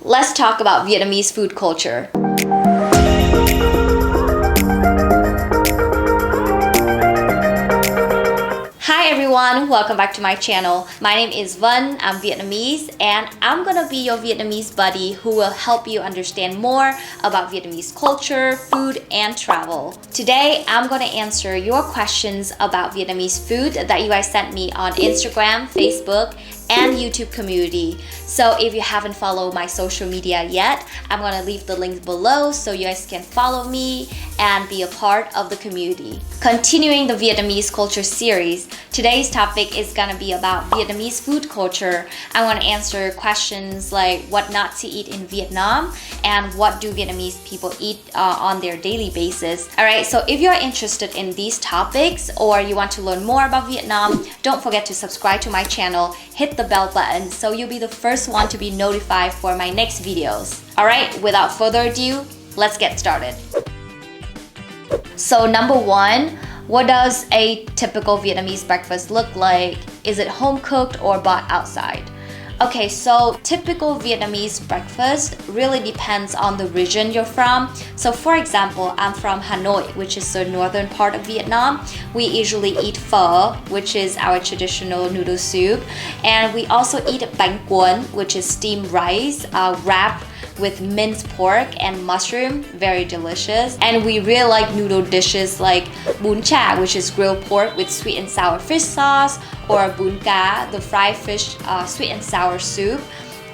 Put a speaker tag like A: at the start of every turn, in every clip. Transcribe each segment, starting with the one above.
A: Let's talk about Vietnamese food culture. Hi everyone, welcome back to my channel. My name is Vân, I'm Vietnamese, and I'm gonna be your Vietnamese buddy who will help you understand more about Vietnamese culture, food, and travel. Today, I'm gonna answer your questions about Vietnamese food that you guys sent me on Instagram, Facebook, and YouTube community. So if you haven't followed my social media yet, I'm gonna leave the links below so you guys can follow me and be a part of the community. Continuing the Vietnamese culture series, today's topic is gonna be about Vietnamese food culture. I wanna answer questions like what not to eat in Vietnam and what do Vietnamese people eat on their daily basis. Alright, so if you're interested in these topics or you want to learn more about Vietnam, don't forget to subscribe to my channel, hit the bell button so you'll be the first one to be notified for my next videos. Alright, without further ado, let's get started. So number one, what does a typical Vietnamese breakfast look like? Is it home cooked or bought outside? Okay, so typical Vietnamese breakfast really depends on the region you're from. So for example, I'm from Hanoi, which is the northern part of Vietnam. We usually eat pho, which is our traditional noodle soup. And we also eat bánh cuốn, which is steamed rice wrapped with minced pork and mushroom, very delicious. And we really like noodle dishes like bún chả, which is grilled pork with sweet and sour fish sauce, or bún cá, the fried fish sweet and sour soup,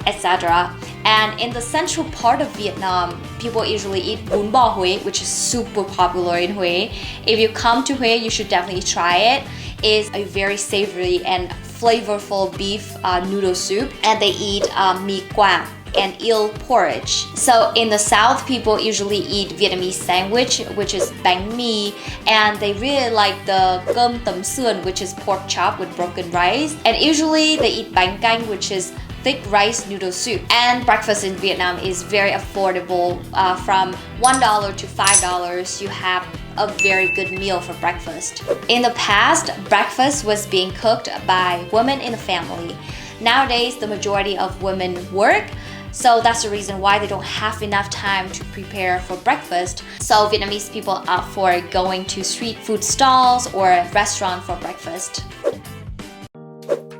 A: etc. And in the central part of Vietnam, people usually eat bún bò Huế, which is super popular in Huế. If you come to Huế, you should definitely try it. It's a very savory and flavorful beef noodle soup, and they eat mì Quảng and eel porridge. So in the south, people usually eat Vietnamese sandwich, which is bánh mì, and they really like the cơm tấm sườn, which is pork chop with broken rice. And usually they eat bánh canh, which is thick rice noodle soup. And breakfast in Vietnam is very affordable. From $1 to $5, you have a very good meal for breakfast. In the past, breakfast was being cooked by women in the family. Nowadays, the majority of women work, so that's the reason why they don't have enough time to prepare for breakfast. So Vietnamese people opt for going to street food stalls or a restaurant for breakfast.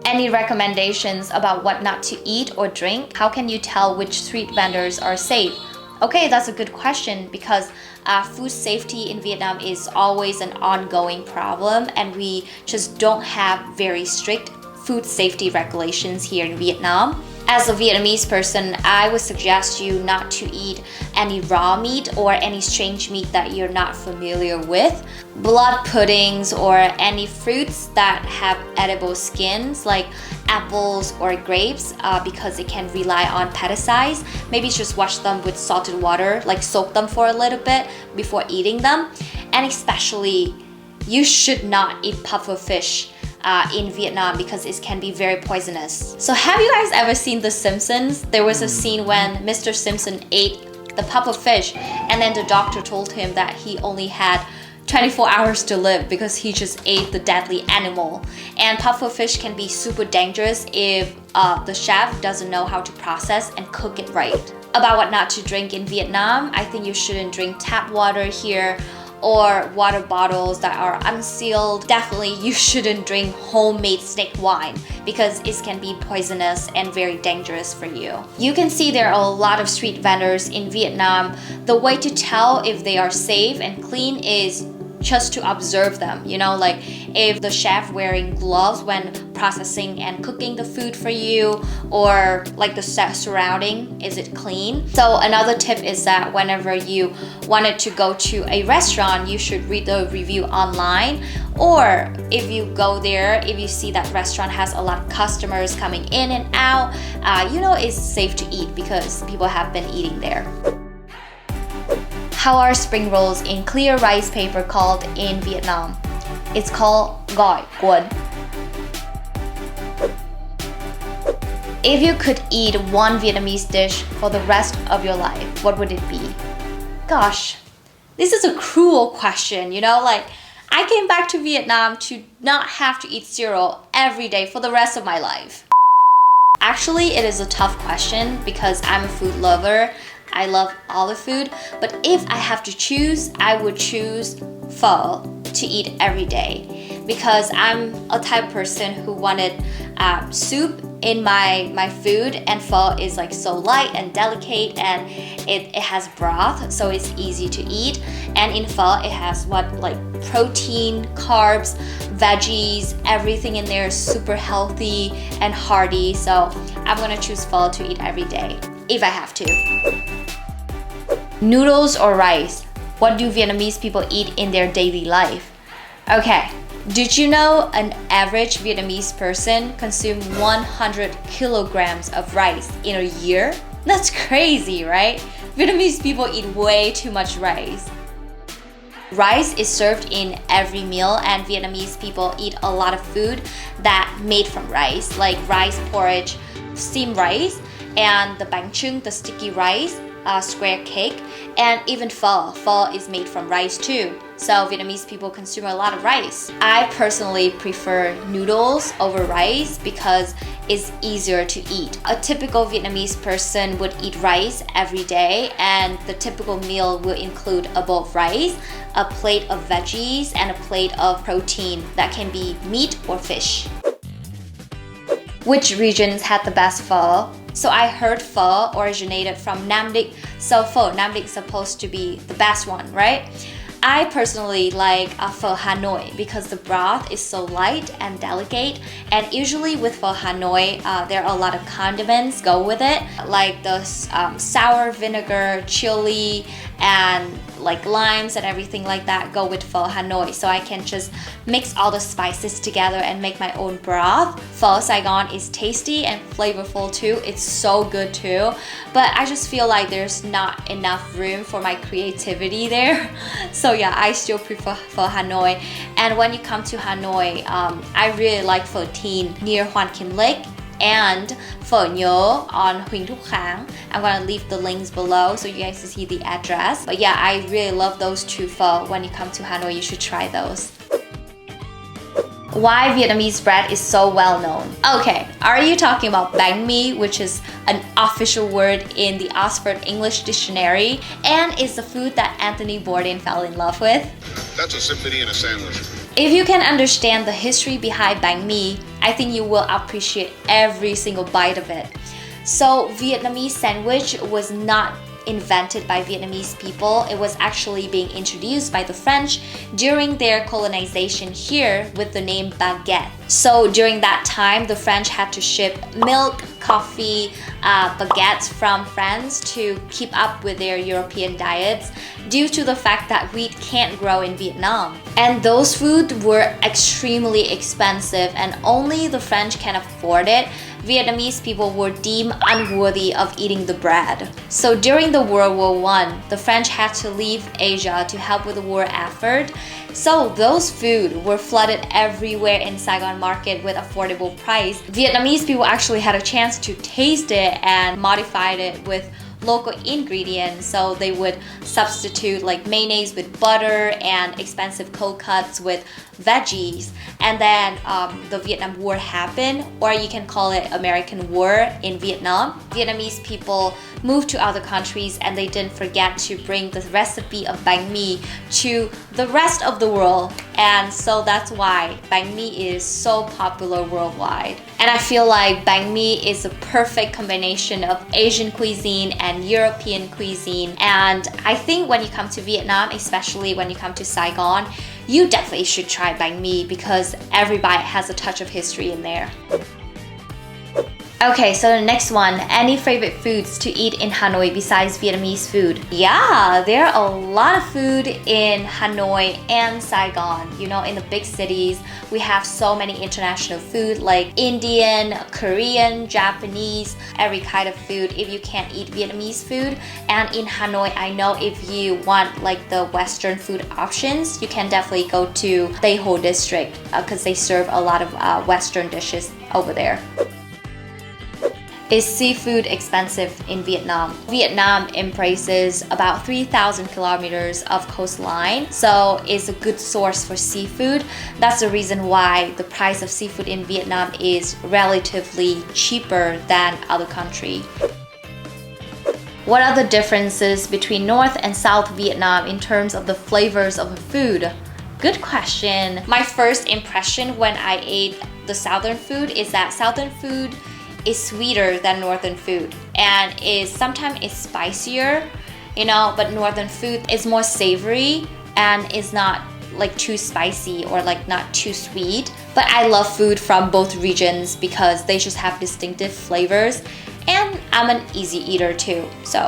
A: Any recommendations about what not to eat or drink? How can you tell which street vendors are safe? Okay, that's a good question because food safety in Vietnam is always an ongoing problem, and we just don't have very strict food safety regulations here in Vietnam. As a Vietnamese person, I would suggest you not to eat any raw meat or any strange meat that you're not familiar with. Blood puddings or any fruits that have edible skins like apples or grapes because it can rely on pesticides. Maybe just wash them with salted water, like soak them for a little bit before eating them. And especially, you should not eat puffer fish in Vietnam because it can be very poisonous. So have you guys ever seen The Simpsons? There was a scene when Mr. Simpson ate the puffer fish and then the doctor told him that he only had 24 hours to live because he just ate the deadly animal. And puffer fish can be super dangerous if the chef doesn't know how to process and cook it right. About what not to drink in Vietnam, I think you shouldn't drink tap water here or water bottles that are unsealed. Definitely you shouldn't drink homemade snake wine because it can be poisonous and very dangerous for you. You can see there are a lot of street vendors in Vietnam. The way to tell if they are safe and clean is just to observe them, you know, like if the chef wearing gloves when processing and cooking the food for you, or like the surrounding, is it clean? So another tip is that whenever you wanted to go to a restaurant, you should read the review online, or if you go there, if you see that restaurant has a lot of customers coming in and out, you know it's safe to eat because people have been eating there. How are spring rolls in clear rice paper called in Vietnam? It's called gỏi cuốn. If you could eat one Vietnamese dish for the rest of your life, what would it be? Gosh, this is a cruel question, you know, like I came back to Vietnam to not have to eat cereal every day for the rest of my life. Actually, it is a tough question because I'm a food lover. I love all the food, but if I have to choose, I would choose pho to eat every day because I'm a type of person who wanted soup in my food, and pho is like so light and delicate, and it has broth, so it's easy to eat. And in pho it has like protein, carbs, veggies, everything in there is super healthy and hearty, so I'm gonna choose pho to eat every day if I have to. Noodles or rice? What do Vietnamese people eat in their daily life? Okay, did you know an average Vietnamese person consumes 100 kilograms of rice in a year? That's crazy, right? Vietnamese people eat way too much rice. Rice is served in every meal, and Vietnamese people eat a lot of food that made from rice, like rice porridge, steamed rice, and the bánh chưng, the sticky rice, square cake, and even pho. Pho is made from rice too. So Vietnamese people consume a lot of rice. I personally prefer noodles over rice because it's easier to eat. A typical Vietnamese person would eat rice every day, and the typical meal will include a bowl of rice, a plate of veggies, and a plate of protein that can be meat or fish. Which regions had the best pho? So I heard pho originated from Nam Định, so pho Nam Định is supposed to be the best one, right? I personally like pho Hanoi because the broth is so light and delicate, and usually with pho Hanoi there are a lot of condiments go with it, like the sour vinegar, chili, and like limes and everything like that go with pho Hanoi, so I can just mix all the spices together and make my own broth. Pho Saigon is tasty and flavorful too, it's so good too, but I just feel like there's not enough room for my creativity there. So yeah, I still prefer pho Hanoi. And when you come to Hanoi, I really like Pho Tin near Hoàn Kiếm Lake and Phở Nhớ on Huỳnh Thúc Kháng. I'm gonna leave the links below so you guys can see the address. But yeah, I really love those two pho. When you come to Hanoi, you should try those. Why Vietnamese bread is so well known? Okay, are you talking about bánh mì, which is an official word in the Oxford English Dictionary, and is the food that Anthony Bourdain fell in love with?
B: That's a symphony in a sandwich.
A: If you can understand the history behind bánh mì, I think you will appreciate every single bite of it. So Vietnamese sandwich was not invented by Vietnamese people. It was actually being introduced by the French during their colonization here with the name baguette. So during that time, the French had to ship milk, coffee, baguettes from France to keep up with their European diets due to the fact that wheat can't grow in Vietnam. And those foods were extremely expensive and only the French can afford it. Vietnamese people were deemed unworthy of eating the bread. So during the World War I, the French had to leave Asia to help with the war effort. So those food were flooded everywhere in Saigon market with affordable price. Vietnamese people actually had a chance to taste it and modified it with local ingredients, so they would substitute like mayonnaise with butter and expensive cold cuts with veggies. And then the Vietnam War happened, or you can call it American War in Vietnam. Vietnamese people moved to other countries and they didn't forget to bring the recipe of bánh mì to the rest of the world, and so that's why bánh mì is so popular worldwide. And I feel like bánh mì is a perfect combination of Asian cuisine and European cuisine, and I think when you come to Vietnam, especially when you come to Saigon, you definitely should try bánh mì because every bite has a touch of history in there. Okay, so the next one, any favorite foods to eat in Hanoi besides Vietnamese food? Yeah, there are a lot of food in Hanoi and Saigon. You know, in the big cities, we have so many international food like Indian, Korean, Japanese, every kind of food if you can't eat Vietnamese food. And in Hanoi, I know if you want like the Western food options, you can definitely go to Tây Hồ district because they serve a lot of Western dishes over there. Is seafood expensive in Vietnam? Vietnam embraces about 3,000 kilometers of coastline, so it's a good source for seafood. That's the reason why the price of seafood in Vietnam is relatively cheaper than other countries. What are the differences between North and South Vietnam in terms of the flavors of the food? Good question. My first impression when I ate the southern food is that southern food is sweeter than northern food and is sometimes is spicier, but northern food is more savory and is not like too spicy or like not too sweet. But I love food from both regions because they just have distinctive flavors, and I'm an easy eater too. So,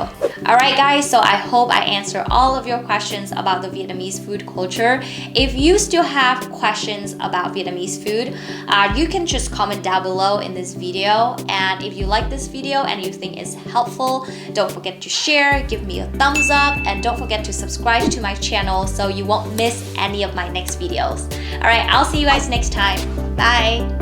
A: alright guys, so I hope I answered all of your questions about the Vietnamese food culture. If you still have questions about Vietnamese food, you can just comment down below in this video. And if you like this video and you think it's helpful, don't forget to share, give me a thumbs up, and don't forget to subscribe to my channel so you won't miss any of my next videos. Alright, I'll see you guys next time. Bye!